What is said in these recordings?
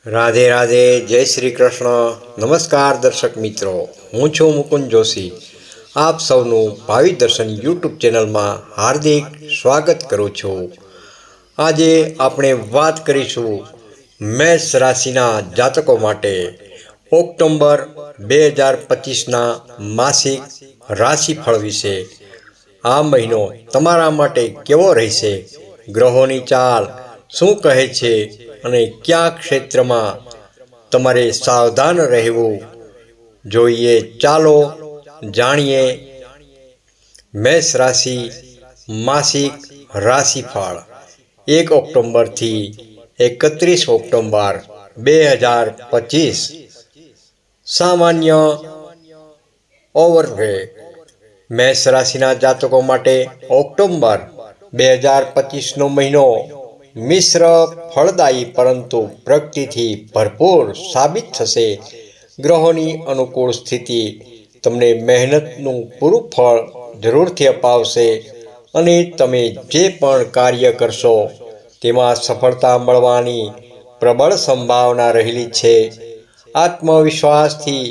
રાધે રાધે, જય શ્રી કૃષ્ણ. નમસ્કાર દર્શક મિત્રો, હું છું મુકુંદ જોશી. આપ સૌનું ભાવિ દર્શન યુટ્યુબ ચેનલમાં હાર્દિક સ્વાગત કરું છું. આજે આપણે વાત કરીશું મેષ રાશિના જાતકો માટે ઓક્ટોબર 2025ના માસિક રાશિફળ વિશે. આ મહિનો તમારા માટે કેવો રહેશે? ગ્રહોની ચાલ શું કહે છે અને કયા ક્ષેત્રમાં તમારે સાવધાન રહેવું જોઈએ? ચાલો જાણીએ મેષ રાશિ માસિક રાશિફળ 1 ઓક્ટોબરથી 31 ઓક્ટોબર 2025. સામાન્ય ઓવરવ્યુ. મેષ રાશિના જાતકો માટે ઓક્ટોબર 2025નો મહિનો મિશ્ર ફળદાયી પરંતુ પ્રગતિથી ભરપૂર સાબિત થશે. ગ્રહોની અનુકૂળ સ્થિતિ તમને મહેનતનું પૂરું ફળ જરૂરથી અપાવશે અને તમે જે પણ કાર્ય કરશો તેમાં સફળતા મળવાની પ્રબળ સંભાવના રહેલી છે. આત્મવિશ્વાસથી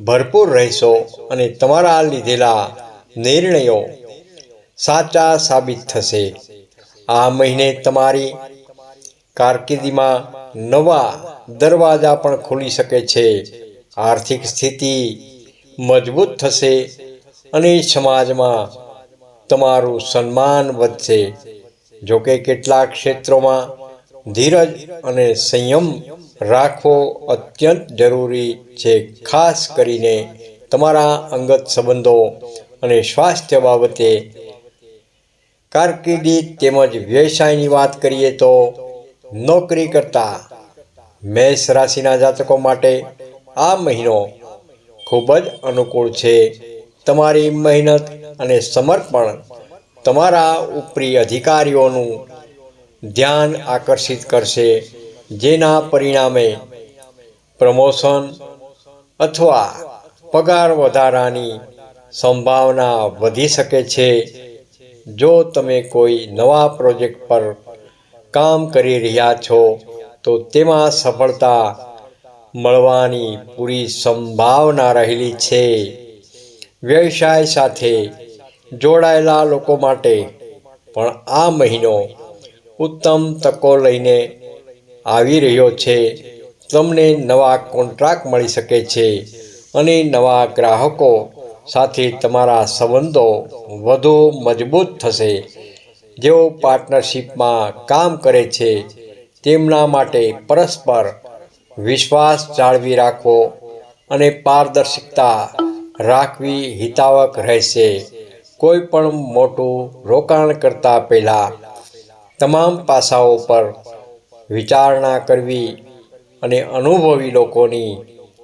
ભરપૂર રહેશો અને તમારા લીધેલા નિર્ણયો સાચા સાબિત થશે. આ મહિને તમારી કારકિર્દીમાં નવા દરવાજા પણ ખુલી શકે છે. આર્થિક સ્થિતિ મજબૂત થશે અને સમાજમાં તમારું સન્માન વધશે. જોકે કેટલાક ક્ષેત્રોમાં ધીરજ અને સંયમ રાખવો અત્યંત જરૂરી છે, ખાસ કરીને તમારા અંગત સંબંધો અને સ્વાસ્થ્ય બાબતે. કારકિર્દી તેમજ વ્યવસાયની વાત કરીએ તો નોકરી કરતા મેષ રાશિના જાતકો માટે આ મહિનો ખૂબ જ અનુકૂળ છે. તમારી મહેનત અને સમર્પણ તમારા ઉપરી અધિકારીઓનું ધ્યાન આકર્ષિત કરશે, જેના પરિણામે પ્રમોશન અથવા પગાર વધારાની સંભાવના વધી શકે છે. જો તમે કોઈ નવા પ્રોજેક્ટ પર કામ કરી રહ્યા છો તો તેમાં સફળતા મળવાની પૂરી સંભાવના રહેલી છે. વ્યવસાય સાથે જોડાયેલા લોકો માટે પણ આ મહિનો ઉત્તમ તકો લઈને આવી રહ્યો છે. તમને નવા કોન્ટ્રાક્ટ મળી શકે છે અને નવા ગ્રાહકો સાથે તમારા સંબંધો વધુ મજબૂત થશે. જેઓ પાર્ટનરશિપમાં કામ કરે છે તેમના માટે પરસ્પર વિશ્વાસ જાળવી રાખવો અને પારદર્શિતા રાખવી હિતાવહ રહેશે. કોઈ પણ મોટું રોકાણ કરતા પહેલા તમામ પાસાઓ પર વિચારણા કરવી અને અનુભવી લોકોની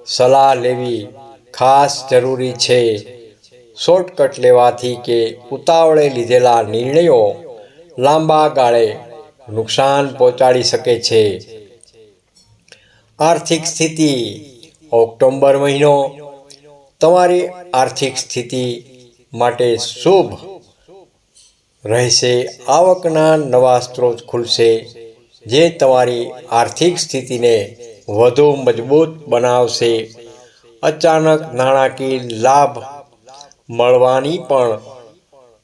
સલાહ લેવી ખાસ જરૂરી છે. શોર્ટકટ લેવાથી કે ઉતાવળે લીધેલા નિર્ણયો લાંબા ગાળે નુકસાન પહોંચાડી શકે છે. આર્થિક સ્થિતિ. ઓક્ટોબર મહિનો તમારી આર્થિક સ્થિતિ માટે શુભ રહેશે. આવકના નવા સ્ત્રોત ખુલશે જે તમારી આર્થિક સ્થિતિને વધુ મજબૂત બનાવશે. અચાનક નાણાકીય લાભ મળવાની પણ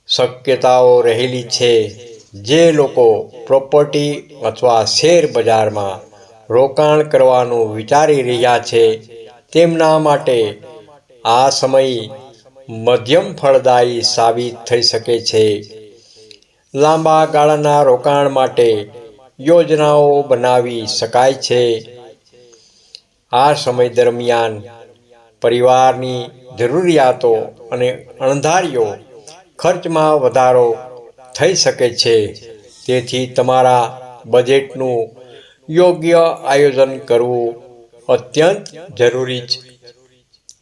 શક્યતાઓ રહેલી છે. જે લોકો પ્રોપર્ટી અથવા શેર બજારમાં રોકાણ કરવાનું વિચારી રહ્યા છે તેમના માટે આ સમય મધ્યમ ફળદાયી સાબિત થઈ શકે છે. લાંબા ગાળાના રોકાણ માટે યોજનાઓ બનાવી શકાય છે. આ સમય દરમિયાન પરિવારની જરૂરિયાતો અને અણધાર્યો ખર્ચમાં વધારો થઈ શકે છે. તેથી તમારા બજેટનું યોગ્ય આયોજન કરવું અત્યંત જરૂરી છે.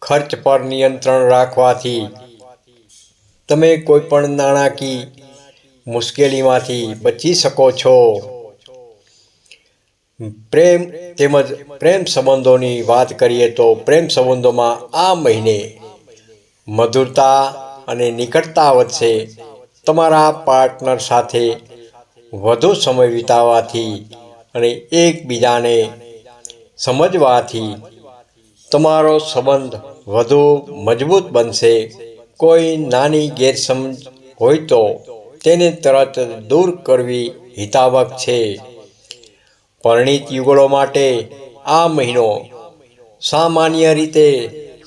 ખર્ચ પર નિયંત્રણ રાખવાથી તમે કોઈપણ નાણાકીય મુશ્કેલીમાંથી બચી શકો છો. પ્રેમ સંબંધોની વાત કરીએ તો પ્રેમ સંબંધોમાં આ મહિને મધુરતા અને નિકટતા વધશે. તમારા પાર્ટનર સાથે વધુ સમય વિતાવવાથી અને એકબીજાને સમજવાથી તમારો સંબંધ વધુ મજબૂત બનશે. કોઈ નાની ગેરસમજ હોય તો તેને તરત દૂર કરવી હિતાવહ છે. પરિણીત યુગલો માટે આ મહિનો સામાન્ય રીતે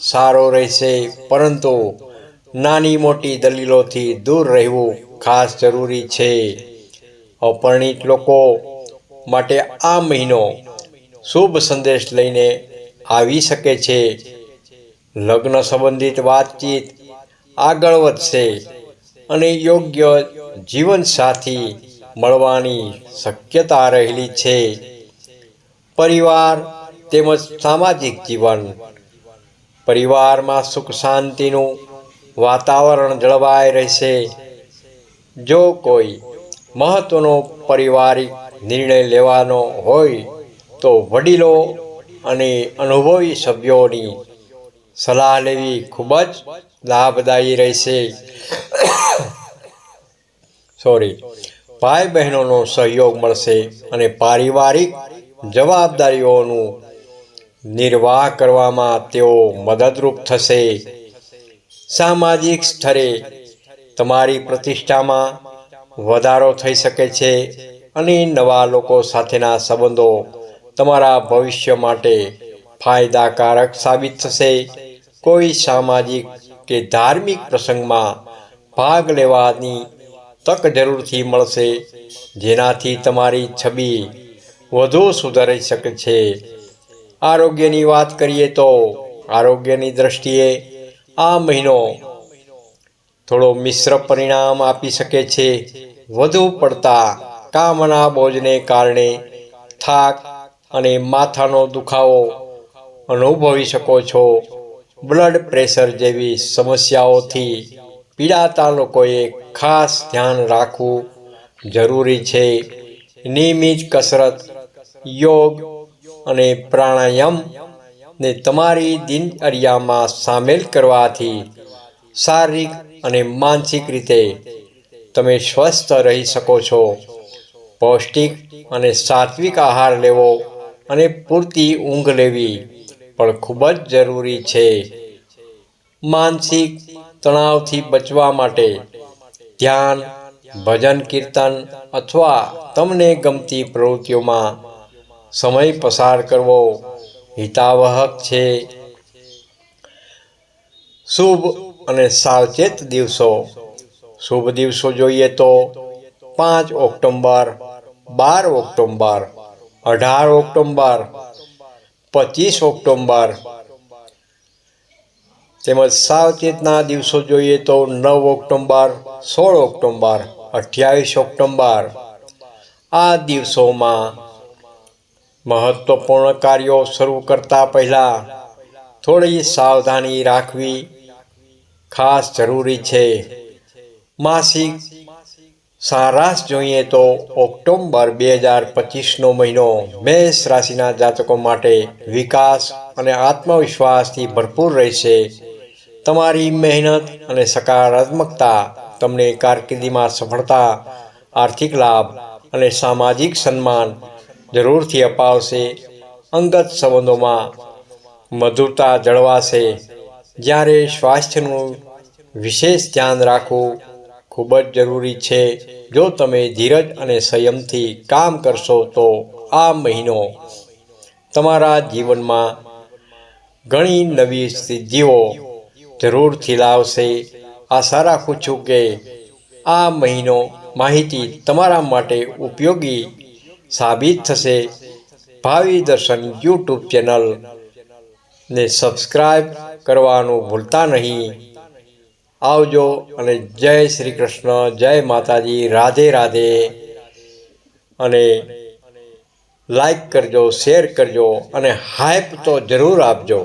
સારો રહેશે, પરંતુ નાની મોટી દલીલોથી દૂર રહેવું ખાસ જરૂરી છે. અપરિણીત લોકો માટે આ મહિનો શુભ સંદેશ લઈને આવી શકે છે. લગ્ન સંબંધિત વાતચીત આગળ વધશે અને યોગ્ય જીવનસાથી મળવાની શક્યતા રહેલી છે. પરિવાર તેમજ સામાજિક જીવન. પરિવારમાં સુખ શાંતિનું વાતાવરણ જળવાઈ રહેશે. જો કોઈ મહત્વનો પારિવારિક નિર્ણય લેવાનો હોય તો વડીલો અને અનુભવી સભ્યોની સલાહ લેવી ખૂબ જ લાભદાયી રહેશે. ભાઈ બહેનોનો સહયોગ મળશે અને પારિવારિક જવાબદારીઓનું નિર્વાહ કરવામાં તેઓ મદદરૂપ થશે. સામાજિક સ્તરે તમારી પ્રતિષ્ઠામાં વધારો થઈ શકે છે અને નવા લોકો સાથેના સંબંધો તમારા ભવિષ્ય માટે ફાયદાકારક સાબિત થશે. કોઈ સામાજિક કે ધાર્મિક પ્રસંગમાં ભાગ લેવાની તક જરૂરથી મળશે, જેનાથી તમારી છબી વધુ સુધરી શકે છે. આરોગ્યની વાત કરીએ તો આરોગ્યની દ્રષ્ટિએ આ મહિનો થોડો મિશ્ર પરિણામ આપી શકે છે. વધુ પડતા કામના બોજને કારણે થાક અને માથાનો દુખાવો અનુભવી શકો છો. બ્લડ પ્રેશર જેવી સમસ્યાઓથી પીડાતા લોકોએ ખાસ ધ્યાન રાખવું જરૂરી છે. નિયમિત કસરત, યોગ અને પ્રાણાયામને તમારી દિનચર્યામાં સામેલ કરવાથી શારીરિક અને માનસિક રીતે તમે સ્વસ્થ રહી શકો છો. પૌષ્ટિક અને સાત્વિક આહાર લેવો અને પૂરતી ઊંઘ લેવી પણ ખૂબ જ જરૂરી છે. માનસિક તણાવથી બચવા માટે ધ્યાન, ભજન કીર્તન અથવા તમને ગમતી પ્રવૃત્તિઓમાં સમય પસાર કરવો હિતાવહ છે. શુભ અને સાવચેત દિવસો. શુભ દિવસો જોઈએ તો 5 ઓક્ટોબર, 12 ઓક્ટોબર, 18 ઓક્ટોબર, 25 ઓક્ટોબર. તેમજ સાવચેતના દિવસો જોઈએ તો 9 ઓક્ટોબર, 16 ઓક્ટોબર, 28 ઓક્ટોબર. આ દિવસોમાં મહત્વપૂર્ણ કાર્યો શરૂ કરતા પહેલા થોડી સાવધાની રાખવી ખાસ જરૂરી છે. માસિક સારાંશ જોઈએ તો ઓક્ટોબર 2025નો મહિનો મેષ રાશિના જાતકો માટે વિકાસ અને આત્મવિશ્વાસથી ભરપૂર રહેશે. તમારી મહેનત અને સકારાત્મકતા તમને કારકિર્દીમાં સફળતા, આર્થિક લાભ અને સામાજિક સન્માન જરૂરથી અપાવશે. અંગત સંબંધોમાં મધુરતા જળવાશે, જ્યારે સ્વાસ્થ્યનું વિશેષ ધ્યાન રાખવું ખૂબ જ જરૂરી છે. જો તમે ધીરજ અને સંયમથી કામ કરશો તો આ મહિનો તમારા જીવનમાં ઘણી નવી સિદ્ધિઓ જરૂરથી લાવશે. આશા રાખું છું કે આ માહિતી તમારા માટે ઉપયોગી સાબિત થશે. ભાવિ દર્શન યુટ્યુબ ચેનલને સબસ્ક્રાઈબ કરવાનું ભૂલતા નહીં. આવજો અને જય શ્રી કૃષ્ણ, જય માતાજી, રાધે રાધે. અને લાઈક કરજો, શેર કરજો અને હાઈપ તો જરૂર આપજો.